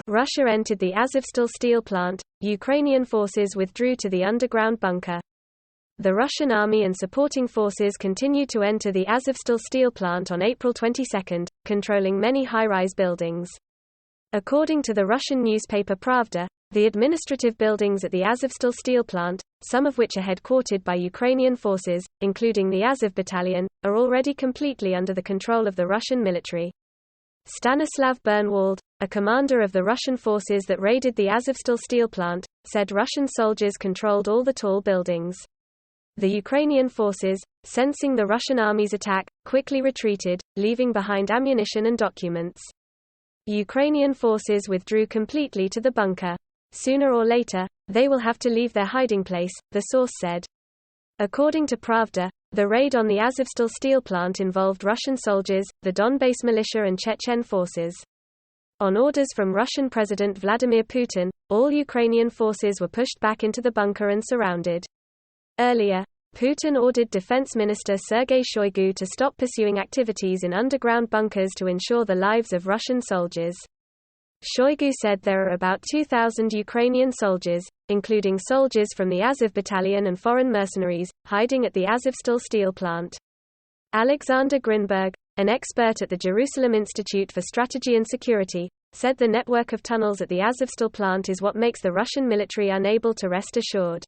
Russia entered the Azovstal steel plant. Ukrainian forces withdrew to the underground bunker. The Russian army and supporting forces continued to enter the Azovstal steel plant on April 22, controlling many high-rise buildings. According to the Russian newspaper Pravda, the administrative buildings at the Azovstal steel plant, some of which are headquartered by Ukrainian forces, including the Azov battalion, are already completely under the control of the Russian military. Stanislav Bernwald, a commander of the Russian forces that raided the Azovstal steel plant, said Russian soldiers controlled all the tall buildings. The Ukrainian forces, sensing the Russian army's attack, quickly retreated, leaving behind ammunition and documents. Ukrainian forces withdrew completely to the bunker. Sooner or later, they will have to leave their hiding place, the source said. According to Pravda, the raid on the Azovstal steel plant involved Russian soldiers, the Donbass militia and Chechen forces. On orders from Russian President Vladimir Putin, all Ukrainian forces were pushed back into the bunker and surrounded. Earlier, Putin ordered Defense Minister Sergei Shoigu to stop pursuing activities in underground bunkers to ensure the lives of Russian soldiers. Shoigu said there are about 2,000 Ukrainian soldiers, including soldiers from the Azov battalion and foreign mercenaries, hiding at the Azovstal steel plant. Alexander Grinberg, an expert at the Jerusalem Institute for Strategy and Security, said the network of tunnels at the Azovstal plant is what makes the Russian military unable to rest assured.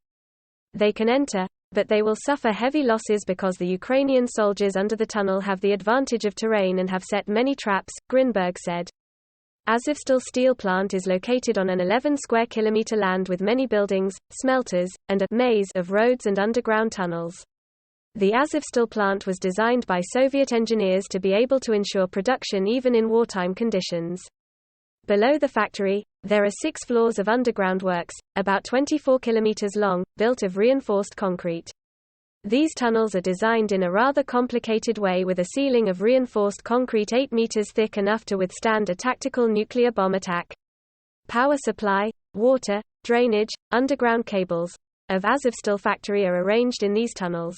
They can enter, but they will suffer heavy losses because the Ukrainian soldiers under the tunnel have the advantage of terrain and have set many traps, Grinberg said. Azovstal steel plant is located on an 11 square kilometer land with many buildings, smelters, and a maze of roads and underground tunnels. The Azovstal plant was designed by Soviet engineers to be able to ensure production even in wartime conditions. Below the factory, there are 6 floors of underground works, about 24 kilometers long, built of reinforced concrete. These tunnels are designed in a rather complicated way with a ceiling of reinforced concrete 8 meters thick enough to withstand a tactical nuclear bomb attack. Power supply, water, drainage, underground cables of Azovstal factory are arranged in these tunnels.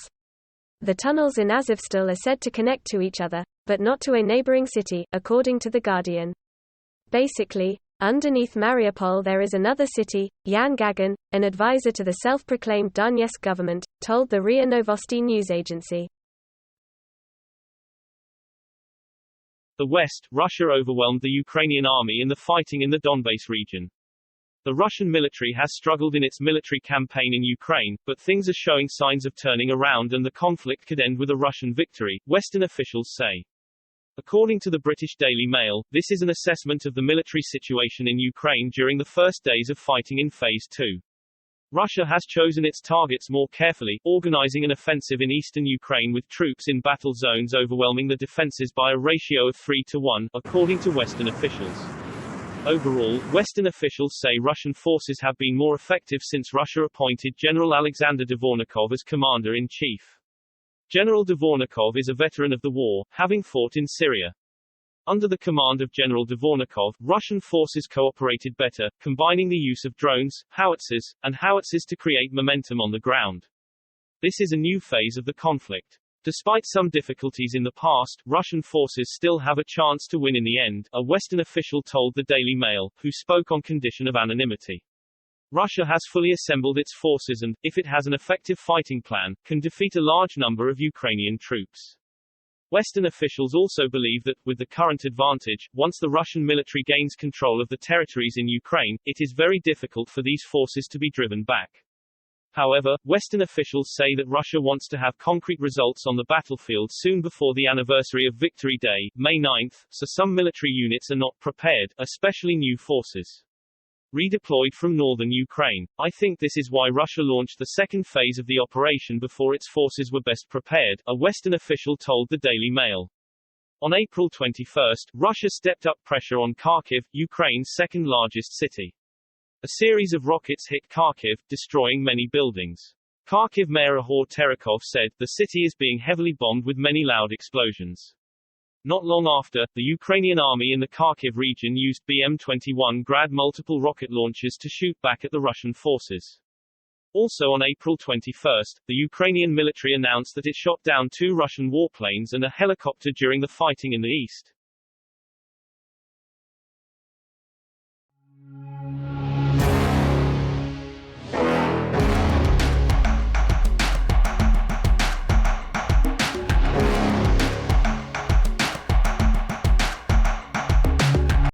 The tunnels in Azovstal are said to connect to each other, but not to a neighboring city, according to The Guardian. Basically, underneath Mariupol there is another city, Yan Gagan, an advisor to the self-proclaimed Donetsk government, told the RIA Novosti news agency. The West, Russia overwhelmed the Ukrainian army in the fighting in the Donbass region. The Russian military has struggled in its military campaign in Ukraine, but things are showing signs of turning around and the conflict could end with a Russian victory, Western officials say. According to the British Daily Mail, this is an assessment of the military situation in Ukraine during the first days of fighting in Phase 2. Russia has chosen its targets more carefully, organizing an offensive in eastern Ukraine with troops in battle zones overwhelming the defenses by a ratio of 3-1, according to Western officials. Overall, Western officials say Russian forces have been more effective since Russia appointed General Alexander Dvornikov as commander-in-chief. General Dvornikov is a veteran of the war, having fought in Syria. Under the command of General Dvornikov, Russian forces cooperated better, combining the use of drones, howitzers, and howitzers to create momentum on the ground. This is a new phase of the conflict. Despite some difficulties in the past, Russian forces still have a chance to win in the end, a Western official told the Daily Mail, who spoke on condition of anonymity. Russia has fully assembled its forces and, if it has an effective fighting plan, can defeat a large number of Ukrainian troops. Western officials also believe that, with the current advantage, once the Russian military gains control of the territories in Ukraine, it is very difficult for these forces to be driven back. However, Western officials say that Russia wants to have concrete results on the battlefield soon before the anniversary of Victory Day, May 9, so some military units are not prepared, especially new forces redeployed from northern Ukraine. I think this is why Russia launched the second phase of the operation before its forces were best prepared, a Western official told the Daily Mail. On April 21, Russia stepped up pressure on Kharkiv, Ukraine's second-largest city. A series of rockets hit Kharkiv, destroying many buildings. Kharkiv Mayor Ihor Terekov said, the city is being heavily bombed with many loud explosions. Not long after, the Ukrainian army in the Kharkiv region used BM-21 Grad multiple rocket launchers to shoot back at the Russian forces. Also on April 21, the Ukrainian military announced that it shot down 2 Russian warplanes and a helicopter during the fighting in the east.